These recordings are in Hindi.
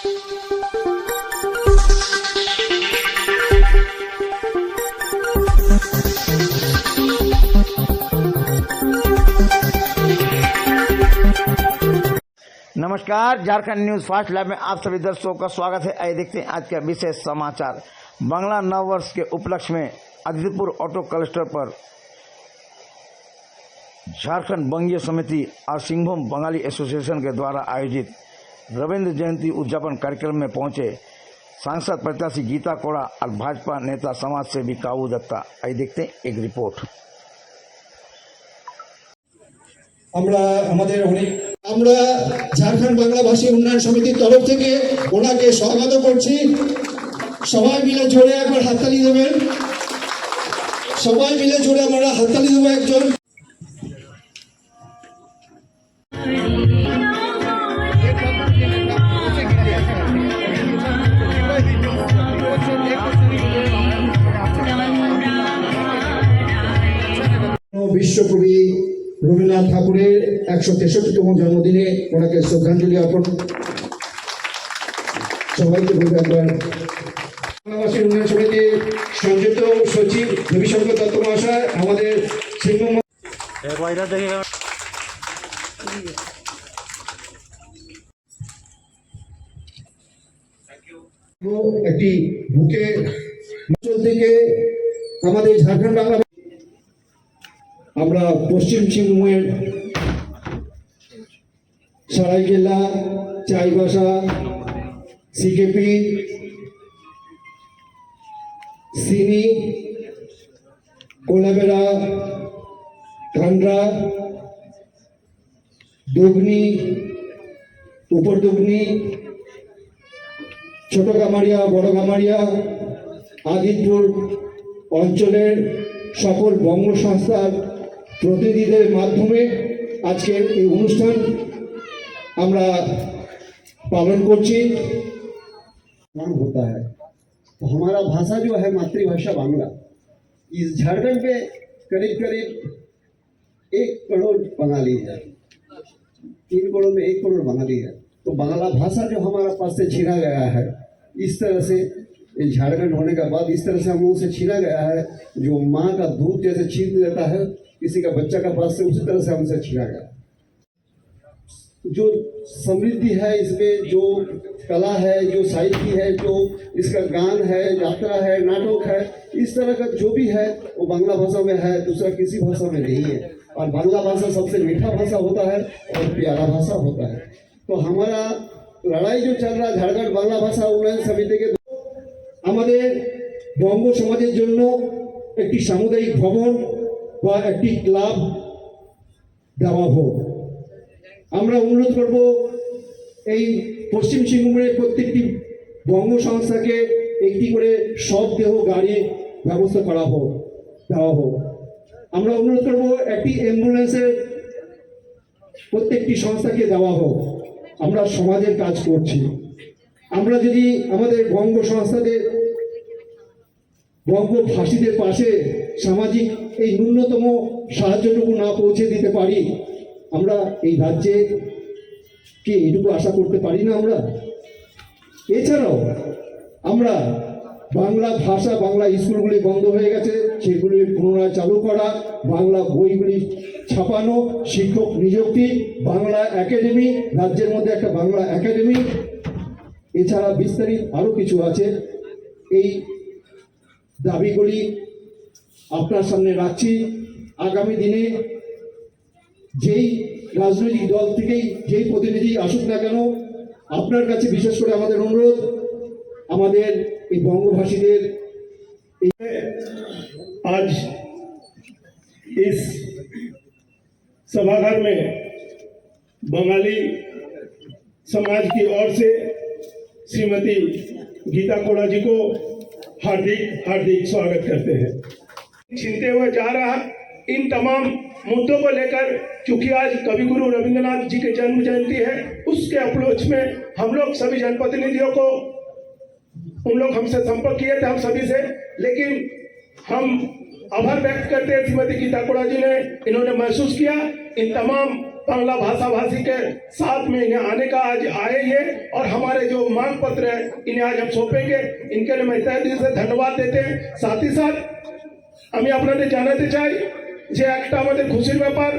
नमस्कार, झारखंड न्यूज फास्ट लाइव में आप सभी दर्शकों का स्वागत है। आइए देखते हैं आज का विशेष समाचार। बांग्ला नव वर्ष के उपलक्ष्य में आदित्यपुर ऑटो क्लस्टर पर झारखंड बंगीय समिति और सिंहभूम बंगाली एसोसिएशन के द्वारा आयोजित रविंद्र जयंती उद्यापन कार्यक्रम में पहुंचे सांसद प्रत्याशी गीता कोड़ा और भाजपा नेता समाज सेवी काबू दत्ता। आइए देखते हैं एक रिपोर्ट। আমরা ঝাড়খণ্ড বাংলা ভাষী উন্নয়ন সমিতির তরফ থেকে ওনাকে স্বাগত করছি। সবাই মিলে জোরে একবার হাততালি দেবেন। সবাই মিলে জোরে আমরা হাততালি দেবো একজন। বিশ্বকবি রবীন্দ্রনাথ ঠাকুরের 163তম জন্মদিনে ওনাকে শ্রদ্ধাঞ্জলি অর্পণ। সবাইকে বলবো একবার বাংলাভাষী উন্নয়ন সমিতির সংযুক্ত সচিব রবিশঙ্কর দত্ত মহাশয় আমাদের সিংহভূম একটি বুকে অঞ্চল থেকে আমাদের ঝাড়খণ্ড বাংলা আমরা পশ্চিম সিংভূমের সরাইকেলা, চাইবাসা, সিকেপি, সিনি, কোলাবেড়া, কান্ড্রা, দুগনি, উপর দুগনি, ছোট গামারিয়া, বড় গামারিয়া, আদিতপুর অঞ্চলের সকল বঙ্গ সংস্থার प्रतिनिधिদের माध्यमे আজকের এই অনুষ্ঠান আমরা पालन করছি। होता है तो हमारा भाषा जो है मातृभाषा बांग्ला, इस झारखंड में करीब करीब 1 करोड़ बंगाली है, 3 करोड़ में 1 करोड़ बंगाली है। तो बांग्ला भाषा जो हमारा पास से छीना गया है, इस तरह से झारखंड होने के बाद इस तरह से हम लोगों से छीना गया है। जो माँ का दूध जैसे छीन देता है किसी का बच्चा का पास से, उसी तरह से हमसे छीना गया। जो समृद्धि है इसमें, जो कला है, जो साहित्य है, जो इसका गान है, यात्रा है, नाटक है, इस तरह का जो भी है वो बांग्ला भाषा में है, दूसरा किसी भाषा में नहीं है। और बांग्ला भाषा सबसे मीठा भाषा होता है और प्यारा भाषा होता है। तो हमारा लड़ाई जो चल रहा है झारखंड बांग्ला भाषा उन्नयन समिति के আমাদের বঙ্গ সমাজের জন্য একটি সামুদায়িক ভবন বা একটি ক্লাব দেওয়া হোক। আমরা অনুরোধ করব এই পশ্চিম সিংভূমের প্রত্যেকটি বঙ্গ সংস্থাকে একটি করে শবদেহ গাড়ি ব্যবস্থা করা হোক, দেওয়া হোক। আমরা অনুরোধ করব একটি অ্যাম্বুলেন্সের প্রত্যেকটি সংস্থাকে দেওয়া হোক। আমরা সমাজের কাজ করছি। আমরা যদি আমাদের বঙ্গ সংস্থাদের, বঙ্গভাষীদের পাশে সামাজিক এই ন্যূনতম সাহায্যটুকু না পৌঁছে দিতে পারি, আমরা এই রাজ্যে কি এটুকু আশা করতে পারি না? আমরা এছাড়াও আমরা বাংলা ভাষা, বাংলা স্কুলগুলি বন্ধ হয়ে গেছে, সেগুলি পুনরায় চালু করা, বাংলা বইগুলি ছাপানো, শিক্ষক নিযুক্তি, বাংলা একাডেমি, রাজ্যের মধ্যে একটা বাংলা একাডেমি, এছাড়া বিস্তারিত আরও কিছু আছে। এই দাবিগুলি আপনার সামনে রাখছি। আগামী দিনে যেই রাজনৈতিক দল থেকেই যেই প্রতিনিধি আসুক না কেন, আপনার কাছে বিশেষ করে আমাদের অনুরোধ, আমাদের এই বঙ্গভাষীদের आज इस सभागार में बंगाली समाज की ओर से श्रीमती गीता कोड़ा जी को हार्दिक हार्दिक स्वागत करते हैं। छीनते हुए जा रहा इन तमाम मुद्दों को लेकर, चूंकि आज कविगुरु रविंद्रनाथ जी के जन्म जयंती है, उसके अप्रोच में हम लोग सभी जनप्रतिनिधियों को, उन लोग हमसे संपर्क किए थे हम सभी से, लेकिन हम आभार व्यक्त करते हैं श्रीमती गीता कोड़ा जी ने, इन्होंने महसूस किया इन तमाम बांग्ला भाषा भाषी के साथ में इन्हें आने का आज आए ये, और हमारे जो मांग पत्र है इन्हें आज हम सौंपेंगे। इनके लिए मैं तहे दिल से धन्यवाद देते हैं। साथ ही साथ আমি আপনাদের জানাতে চাই যে একটা আমাদের খুশির ব্যাপার,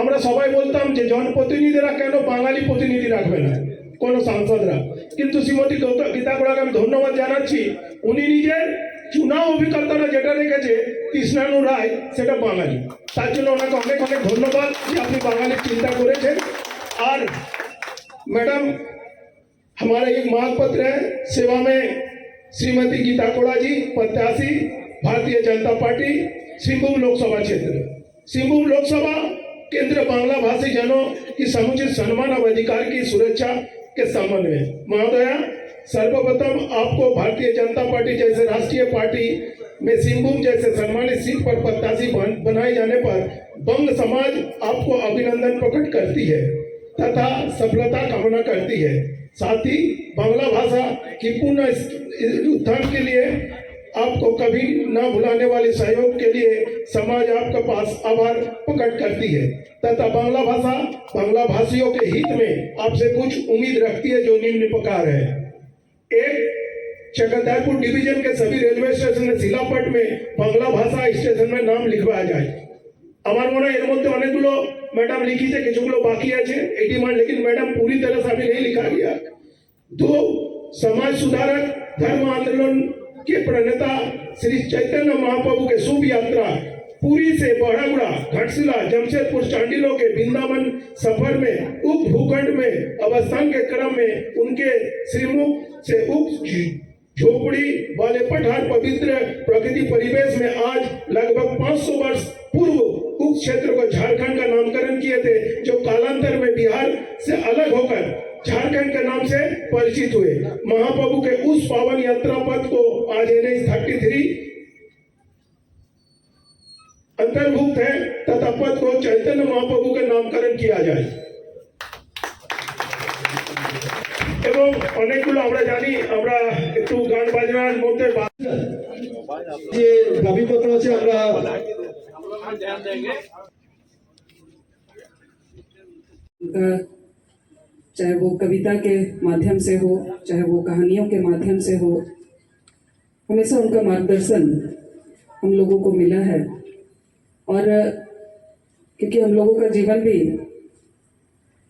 আমরা সবাই বলতাম যে জনপ্রতিনিধিরা কেন বাঙালি প্রতিনিধি রাখবে না কোনো সাংসদরা, কিন্তু শ্রীমতী গীতা কোড়াকে আমি ধন্যবাদ জানাচ্ছি, উনি নিজের চুনাव অভিজ্ঞতাটা যেটা রেখেছে কৃষ্ণানু রায় সেটা বাঙালি, তার জন্য ওনাকে অনেক অনেক ধন্যবাদ যে আপনি বাঙালির চিন্তা করেছেন। আর मैडम हमारा एक मांग पत्र है सेवा में श्रीमती गीता कोड़ा जी, प्रत्याशी भारतीय जनता पार्टी सिंहभूम लोकसभा क्षेत्र, सिंहभूम लोकसभा केंद्र बांग्ला भाषी जनों की समुचित सम्मान और अधिकार की सुरक्षा के संबंध में महोदया, सर्वप्रथम आपको भारतीय जनता पार्टी जैसे राष्ट्रीय पार्टी में सिंहभूम जैसे सम्मानित सीट पर प्रत्याशी बनाए जाने पर बंग समाज आपको अभिनंदन प्रकट करती है तथा सफलता कामना करती है। साथ ही बांग्ला भाषा की पूर्ण उत्थान के लिए आपको कभी न भुलाने वाले सहयोग के लिए समाज आपके पास आभार प्रकट करती है तथा बांग्ला भाषा बांग्ला भाषियों के हित में आपसे कुछ उम्मीद रखती है, जो निम्न प्रकार है। एक, चकरदारपुर डिवीजन के सभी रेलवे स्टेशन में शिलापट में बांग्ला भाषा स्टेशन में नाम लिखवाया जाए। আমার মনে হয় এর মধ্যে অনেকগুলো ম্যাডাম লিখিছে, কিছুগুলো বাকি আছে এই ডিমান্ড, लेकिन मैडम पूरी तरह से अभी नहीं लिखा गया। दो, समाज सुधारक धर्म आंदोलन के प्रणेता श्री चैतन्य महाप्रभु के शुभ यात्रा पुरी से बड़ागुड़ा, घाटशिला, जमशेदपुर, चांडिलो के वृंदावन सफर में उप भूखंड में अवस्थान के क्रम में उनके श्रीमुख से उप झोपड़ी वाले पठार पवित्र प्रकृति परिवेश में आज लगभग 500 वर्ष पूर्व उस क्षेत्र को झारखंड का नामकरण किए थे, जो कालांतर में बिहार से अलग होकर झारखंड के नाम से परिचित हुए। महाप्रभु के उस पावन यात्रा पथ को आज NH 33 अंतर्भुक्त है तथा पथ को चैतन्य महाप्रभु के नामकरण किया जाए। এবং অনেকগুলো আমরা জানি, আমরা একটু গান বাজনার মধ্যে যে দাবিপত্র আছে আমরা चाहे वो कविता के माध्यम से हो, चाहे वो कहानियों के माध्यम से हो, हमेशा उनका मार्गदर्शन हम लोगों को मिला है। और क्योंकि हम लोगों का जीवन भी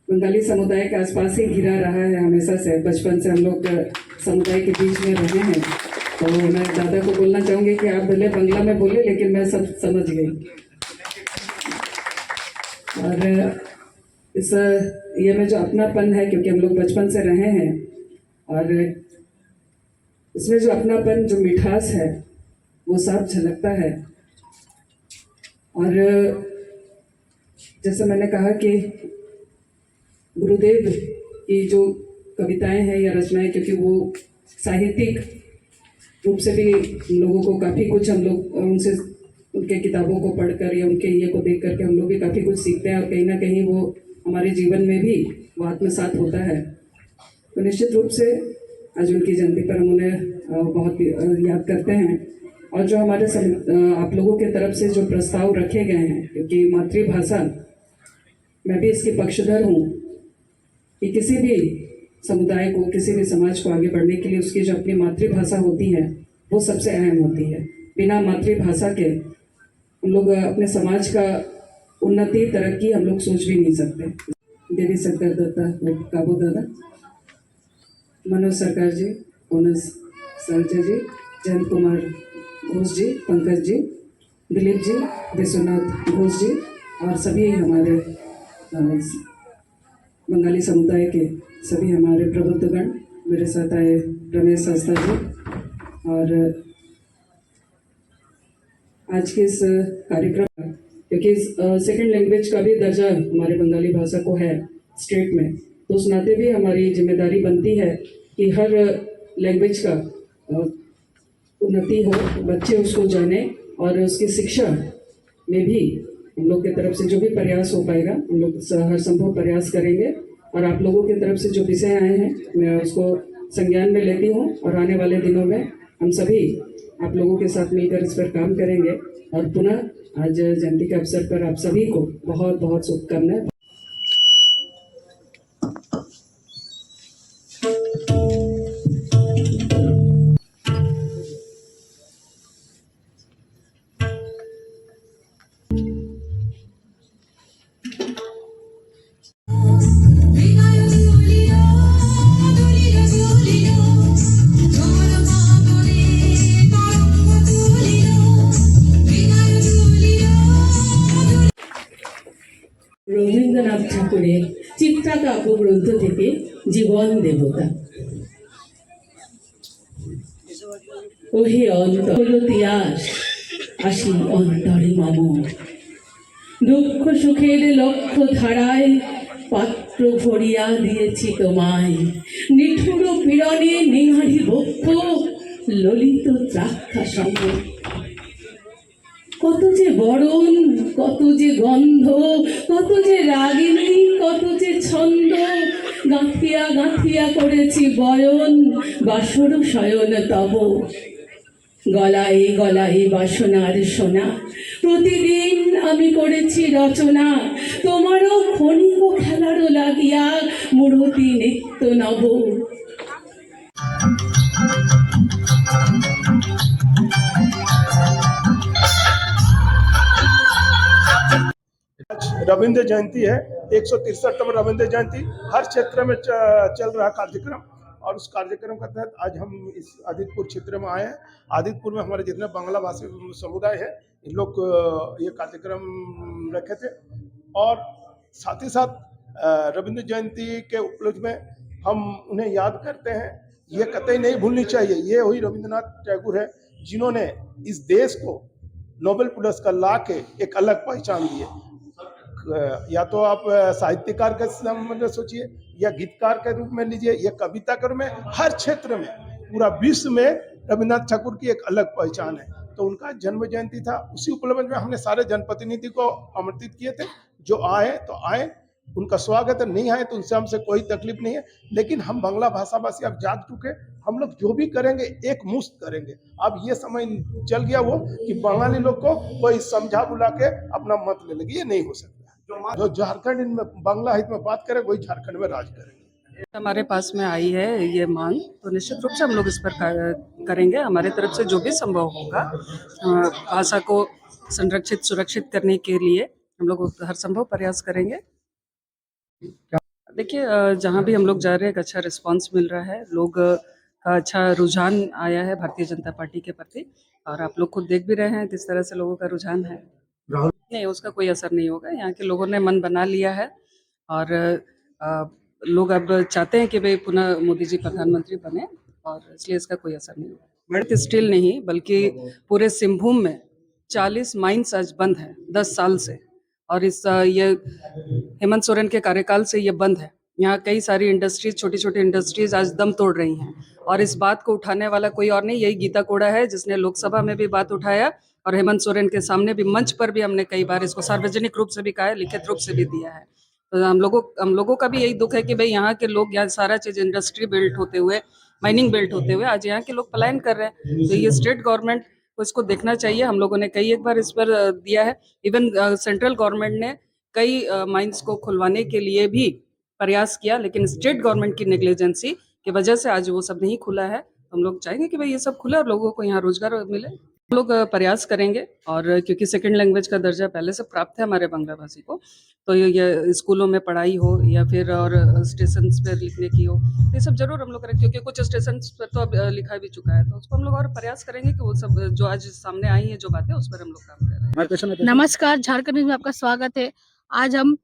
बंगाली समुदाय के आसपास ही घिरा रहा है हमेशा से, बचपन से हम लोग समुदाय के बीच में रहे हैं, तो मैं दादा को बोलना चाहूँगी कि आप भले बंगला में बोले लेकिन मैं सब समझ गई। और इस ये में जो अपनापन है, क्योंकि हम लोग बचपन से रहे हैं, और इसमें जो अपनापन, जो मिठास है, वो साफ झलकता है। और जैसे मैंने कहा कि गुरुदेव की जो कविताएं हैं या रचनाएं, क्योंकि वो साहित्यिक रूप से भी लोगों को काफ़ी कुछ हम लोग उनसे, उनके किताबों को पढ़कर या उनके ये को देख करके हम लोग भी काफ़ी कुछ सीखते हैं, और कहीं ना कहीं वो हमारे जीवन में भी वो आत्मसात होता है। तो निश्चित रूप से आज उनकी जयंती पर हम उन्हें बहुत याद करते हैं। और जो हमारे आप लोगों की तरफ से जो प्रस्ताव रखे गए हैं, क्योंकि मातृभाषा, मैं भी इसकी पक्षधर हूँ कि किसी भी समुदाय को, किसी भी समाज को आगे बढ़ने के लिए उसकी जो अपनी मातृभाषा होती है वो सबसे अहम होती है। बिना मातृभाषा के हम लोग अपने समाज का उन्नति, तरक्की हम लोग सोच भी नहीं सकते। देवी शंकर दत्ता, काबू दादा, मनोज सरकार जी, ओनस सरजा जी, जयंत कुमार घोष जी, पंकज जी, दिलीप जी, विश्वनाथ घोष जी, और सभी हमारे बंगाली समुदाय के सभी हमारे प्रबुद्धगण, मेरे साथ आए रमेश शास्त्री जी, और आज के इस कार्यक्रम, क्योंकि सेकंड लैंग्वेज का भी दर्जा हमारे बंगाली भाषा को है स्टेट में, तो उस नाते भी हमारी जिम्मेदारी बनती है कि हर लैंग्वेज का उन्नति हो, बच्चे उसको जाने, और उसकी शिक्षा में भी हम लोग की तरफ से जो भी प्रयास हो पाएगा हम लोग हर संभव प्रयास करेंगे। और आप लोगों की तरफ से जो विषय आए हैं मैं उसको संज्ञान में लेती हूँ, और आने वाले दिनों में हम सभी आप लोगों के साथ मिलकर इस पर काम करेंगे। और पुनः आज जयंती के अवसर पर आप सभी को बहुत बहुत शुभकामनाएं। কাব্যগ্রন্থ থেকে জীবন দেবতা। ওহে অন্তর তিয়াস আসি অন্তরে মম, দুঃখ সুখের লক্ষ্য ধারায় পাত্র ভরিয়া দিয়েছি তোমায়, নিঠুর পীড়নে নিহারি বক্ষ ললিত দ্রাক্ষা সম। কত যে বরণ, কত যে গন্ধ, কত যে রাগিনী, কত যে ছন্দ, গাঁথিয়া গাঁথিয়া করেছি বয়ন বাসর শয়ন তব। গলায় গলায় বাসনার সোনা, প্রতিদিন আমি করেছি রচনা, তোমারও ক্ষণিক খেলারও লাগিয়া মূরতি নিত্য নব। रविंद्र जयंती है, 163वां रविंद्र जयंती हर क्षेत्र में चल रहा कार्यक्रम, और उस कार्यक्रम के तहत आज हम इस आदितपुर क्षेत्र में आए हैं। आदितपुर में हमारे जितने बांग्ला भाषी समुदाय है, इन लोग ये कार्यक्रम रखे थे, और साथ ही साथ रविंद्र जयंती के उपलक्ष्य में हम उन्हें याद करते हैं। ये कतई नहीं भूलनी चाहिए। ये वही रविंद्रनाथ टैगोर है जिन्होंने इस देश को नोबेल पुरस्कार ला के एक अलग पहचान दी है। या तो आप साहित्यकार के संबंध में सोचिए, या गीतकार के रूप में लीजिए, या कविता के रूप में, हर क्षेत्र में पूरा विश्व में रविन्द्रनाथ ठाकुर की एक अलग पहचान है। तो उनका जन्म जयंती था, उसी उपलक्ष्य में हमने सारे जनप्रतिनिधि को आमंत्रित किए थे। जो आए तो आए, उनका स्वागत है, नहीं आए तो उनसे हमसे कोई तकलीफ नहीं है। लेकिन हम बांग्ला भाषा भाषी अब जाग चुके, हम लोग जो भी करेंगे एक मुश्त करेंगे। अब ये समय चल गया वो कि बंगाली लोग को कोई समझा बुला के अपना मत ले लेगी, ये नहीं हो सकता। जो झारखंड में बांग्ला हित में बात करे वही झारखंड में राज करेंगे। हमारे पास में आई है ये मांग, तो निश्चित रूप से हम लोग इस पर करेंगे। हमारे तरफ से जो भी संभव होगा भाषा को संरक्षित सुरक्षित करने के लिए हम लोग हर संभव प्रयास करेंगे। देखिए, जहाँ भी हम लोग जा रहे हैं एक अच्छा रिस्पांस मिल रहा है, लोग का अच्छा रुझान आया है भारतीय जनता पार्टी के प्रति, और आप लोग खुद देख भी रहे हैं किस तरह से लोगों का रुझान है। नहीं, उसका कोई असर नहीं होगा। यहाँ के लोगों ने मन बना लिया है, और लोग अब चाहते हैं कि भाई पुनः मोदी जी प्रधानमंत्री बने, और इसलिए इसका कोई असर नहीं होगा। स्टिल नहीं, बल्कि पूरे सिंहभूम में 40 माइंस आज बंद है 10 साल से, और इस ये हेमंत सोरेन के कार्यकाल से ये बंद है। यहाँ कई सारी इंडस्ट्रीज, छोटी छोटी इंडस्ट्रीज आज दम तोड़ रही हैं, और इस बात को उठाने वाला कोई और नहीं, यही गीता कोड़ा है जिसने लोकसभा में भी बात उठाया, और हेमंत सोरेन के सामने भी, मंच पर भी हमने कई बार इसको सार्वजनिक रूप से भी कहा है, लिखित रूप से भी दिया है। तो हम लोगों का भी यही दुख है कि भाई यहाँ के लोग, यहाँ सारा चीज इंडस्ट्री बिल्ट होते हुए, माइनिंग बिल्ट होते हुए आज यहाँ के लोग पलायन कर रहे हैं। तो ये स्टेट गवर्नमेंट को इसको देखना चाहिए। हम लोगों ने कई एक बार इस पर दिया है, इवन सेंट्रल गवर्नमेंट ने कई माइंस को खुलवाने के लिए भी प्रयास किया, लेकिन स्टेट गवर्नमेंट की नेग्लिजेंसी की वजह से आज वो सब नहीं खुला है। हम लोग चाहेंगे कि भाई ये सब खुले और लोगों को यहाँ रोजगार मिले। हम लोग प्रयास करेंगे, और क्योंकि सेकंड लैंग्वेज का दर्जा पहले से प्राप्त है हमारे बांग्ला भाषी को, तो ये स्कूलों में पढ़ाई हो या फिर और स्टेशन पे लिखने की हो, तो ये सब जरूर हम लोग करेंगे, क्योंकि कुछ स्टेशन पर तो अब लिखा भी चुका है। तो उसको हम लोग और प्रयास करेंगे कि वो सब जो आज सामने आई है जो बातें, उस पर हम लोग काम कर रहे हैं। नमस्कार, झारखंड न्यूज़ में आपका स्वागत है। आज हम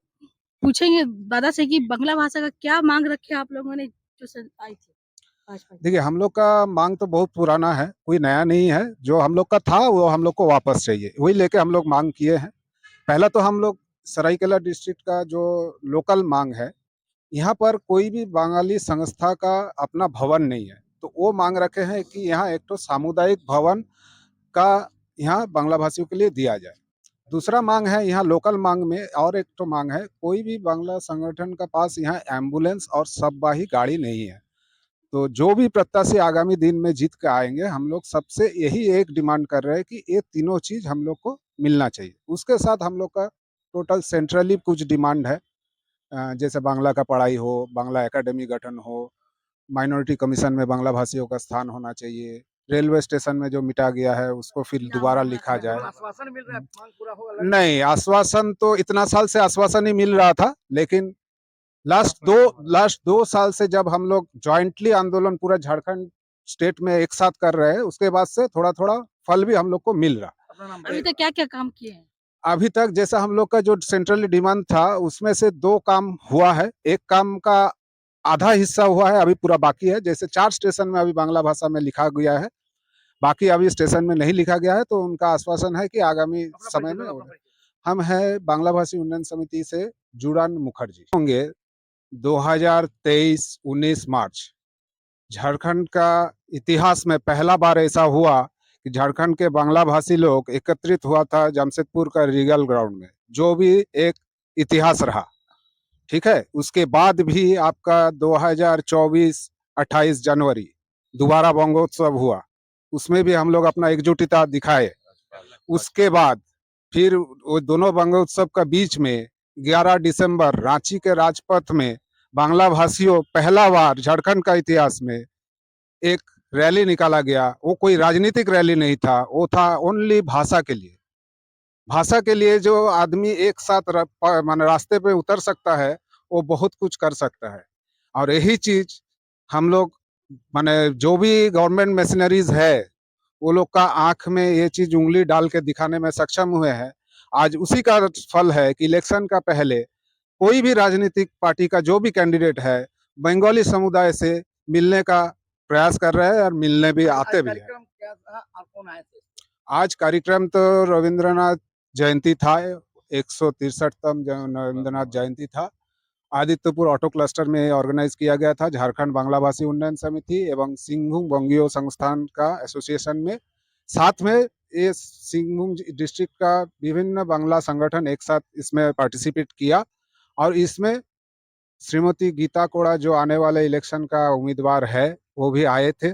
पूछेंगे दादा से कि बांग्ला भाषा का क्या मांग रखे आप लोगों ने जो आई थी भाजपा की? देखिए, हम लोग का मांग तो बहुत पुराना है, कोई नया नहीं है। जो हम लोग का था वो हम लोग को वापस चाहिए, वही लेके हम लोग मांग किए हैं। पहला तो हम लोग सरायकेला डिस्ट्रिक्ट का जो लोकल मांग है, यहाँ पर कोई भी बंगाली संस्था का अपना भवन नहीं है, तो वो मांग रखे हैं कि यहाँ एक तो सामुदायिक भवन का यहाँ बांग्ला भाषियों के लिए दिया जाए। दूसरा मांग है, यहाँ लोकल मांग में और एक तो मांग है, कोई भी बांग्ला संगठन का पास यहाँ एम्बुलेंस और सबवाही गाड़ी नहीं है। तो जो भी प्रत्याशी आगामी दिन में जीत के आएंगे, हम लोग सबसे यही एक डिमांड कर रहे हैं कि ये तीनों चीज हम लोग को मिलना चाहिए। उसके साथ हम लोग का टोटल सेंट्रली कुछ डिमांड है, जैसे बांग्ला का पढ़ाई हो, बांग्ला एकेडमी गठन हो, माइनॉरिटी कमीशन में बांग्ला भाषियों का स्थान होना चाहिए, रेलवे स्टेशन में जो मिटा गया है उसको फिर दोबारा लिखा जाए। आश्वासन मिल रहा है, मांग पूरा होगा? नहीं, आश्वासन तो इतना साल से आश्वासन ही मिल रहा था, लेकिन लास्ट दो साल से जब हम लोग जॉइंटली आंदोलन पूरा झारखंड स्टेट में एक साथ कर रहे हैं, उसके बाद से थोड़ा थोड़ा फल भी हम लोग को मिल रहा। अभी तक क्या क्या काम किए हैं? अभी तक जैसा हम लोग का जो सेंट्रली डिमांड था उसमें से 2 काम हुआ है। एक काम का आधा हिस्सा हुआ है, अभी पूरा बाकी है। जैसे 4 स्टेशन में अभी बांग्ला भाषा में लिखा गया है, बाकी अभी स्टेशन में नहीं लिखा गया है। तो उनका आश्वासन है कि आगामी समय में होगा। हम हैं बांग्ला भाषी उन्नयन समिति से जुड़ान मुखर्जी। होंगे 2023-19 मार्च झारखंड का इतिहास में पहला बार ऐसा हुआ कि झारखंड के बांग्ला भाषी लोग एकत्रित हुआ था जमशेदपुर का रीगल ग्राउंड में, जो भी एक इतिहास रहा। ठीक है, उसके बाद भी आपका 2024-28 जनवरी दोबारा बंगोत्सव हुआ, उसमें भी हम लोग अपना एकजुटता दिखाए। उसके बाद फिर वो दोनों बंगोत्सव का बीच में 11 दिसंबर रांची के राजपथ में बांग्ला भाषियों पहला बार झारखंड का इतिहास में एक रैली निकाला गया। वो कोई राजनीतिक रैली नहीं था, वो था ओनली भाषा के लिए। भाषा के लिए जो आदमी एक साथ माने रास्ते पे उतर सकता है, वो बहुत कुछ कर सकता है। और यही चीज हम लोग माने जो भी गवर्नमेंट मशीनरीज है, वो लोग का आंख में ये चीज उंगली डाल के दिखाने में सक्षम हुए हैं। आज उसी का फल है कि इलेक्शन का पहले कोई भी राजनीतिक पार्टी का जो भी कैंडिडेट है, बंगाली समुदाय से मिलने का प्रयास कर रहे हैं और मिलने भी आते भी हैं। आज कार्यक्रम तो रविंद्रनाथ जयंती था, 163तम रविंद्रनाथ जयंती था। आदित्यपुर ऑटो क्लस्टर में ऑर्गेनाइज किया गया था झारखंड बांग्ला भाषी उन्नयन समिति एवं सिंहभूम बंगियो संस्थान का एसोसिएशन में। साथ में ये सिंहभूम डिस्ट्रिक्ट का विभिन्न बांग्ला संगठन एक साथ इसमें पार्टिसिपेट किया। और इसमें श्रीमती गीता कोड़ा जो आने वाले इलेक्शन का उम्मीदवार है, वो भी आए थे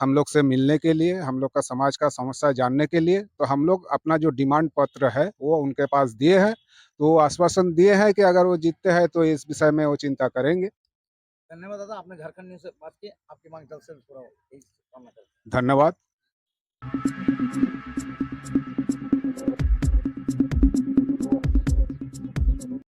हम लोग से मिलने के लिए, हम लोग का समाज का समस्या जानने के लिए। तो हम लोग अपना जो डिमांड पत्र है वो उनके पास दिए हैं। तो वो आश्वासन दिए हैं कि अगर वो जीतते हैं तो इस विषय में वो चिंता करेंगे। धन्यवाद दादा, आपने झारखंड न्यूज़ से बात की, आपकी मांग जल्द से जल्द पूरा हो, यही कामना करते हैं। धन्यवाद।